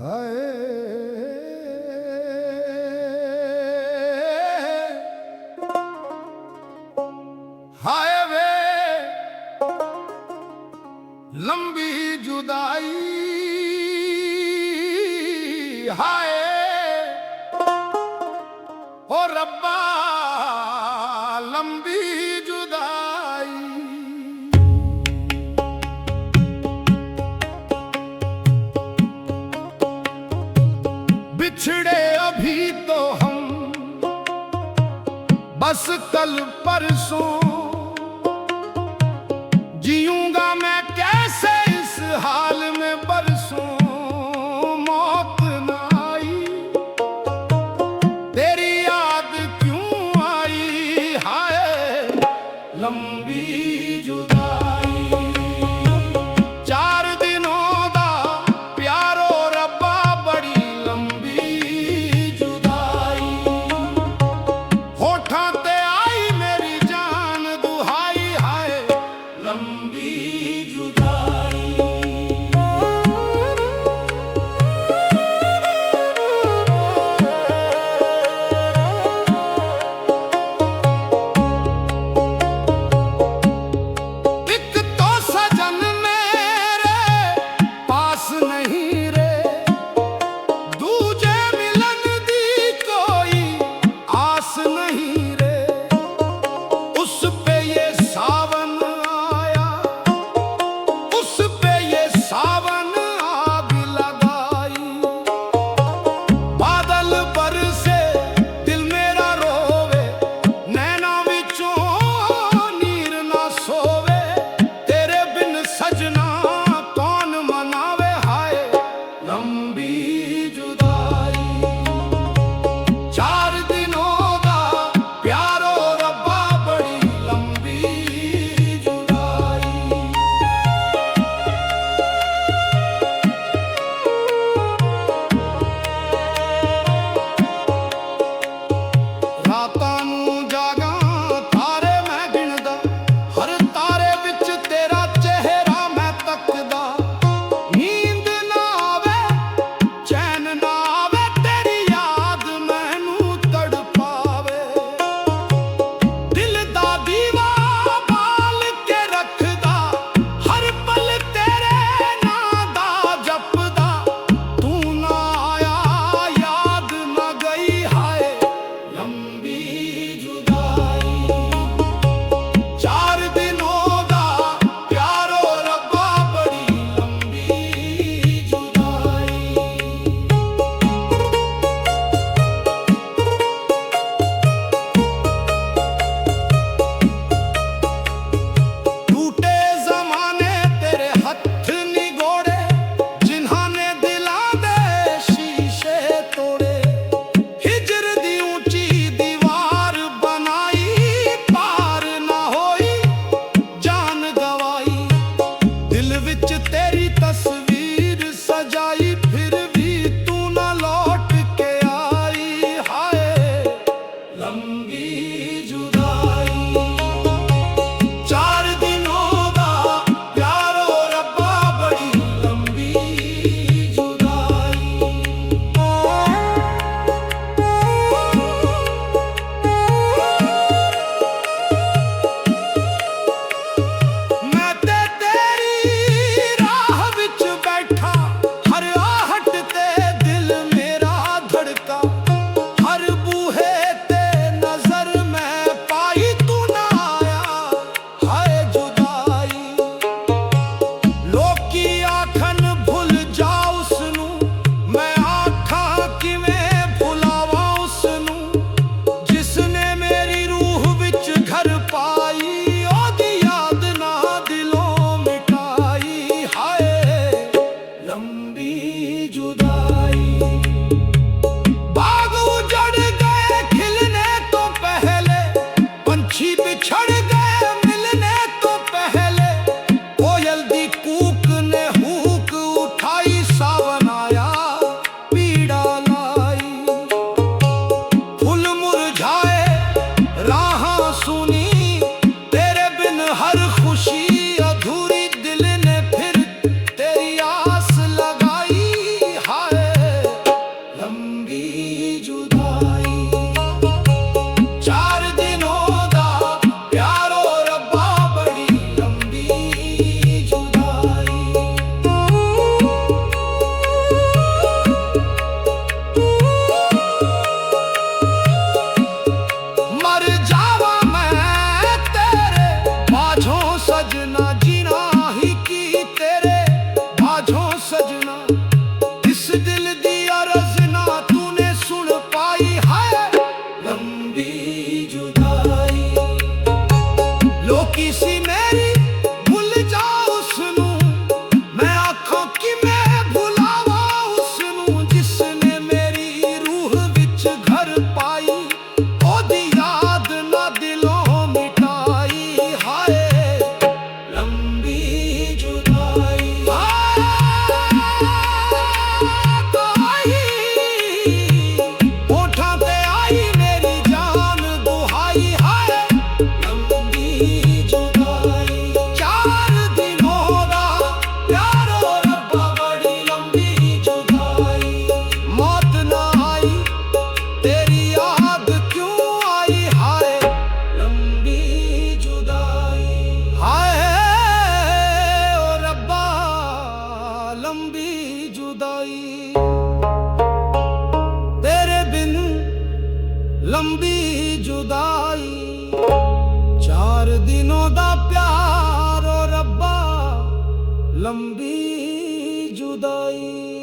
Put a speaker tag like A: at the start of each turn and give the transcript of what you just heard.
A: ਹਾਏ ਹਾਏ ਵੇ ਲੰਬੀ ਜੁਦਾਈ ਹਾਏ ਓ ਰੱਬਾ ਲੰਬੀ जुदाई बिछड़े अभी तो हम बस कल परसों जीऊंगा मैं कैसे इस हाल में बरसों मौत न आई तेरी याद क्यों आई हाय लंबी जुदाई चार दिनों दा प्यारो रब्बा बड़ी लंबी जुदाई होठां ते आई मेरी जान दुहाई हाय लंबी जुदाई लंबी सजना, इस दिल दी अर्ज ना तूने सुन पाई है। लंबी जुदाई लोकी सी मेरी भुल जा उसनू, मैं आखों कि मैं भुलावा उसनू, जिसने मेरी रूह विच घर पाई, ओदी याद ना दिलों मिटाई। हाय लंबी जुदाई होठां ते आई मेरी जान दुहाई। हाय लंबी जुदाई 4 दिनों दा प्यारो रब्बा बड़ी लंबी जुदाई। मौत ना आई तेरी याद क्यों आई। हाय लंबी जुदाई। हाय ओ रब्बा लंबी जुदाई, तेरे बिन लंबी जुदाई। 4 दिनों दा प्यार ओ रब्बा लंबी जुदाई।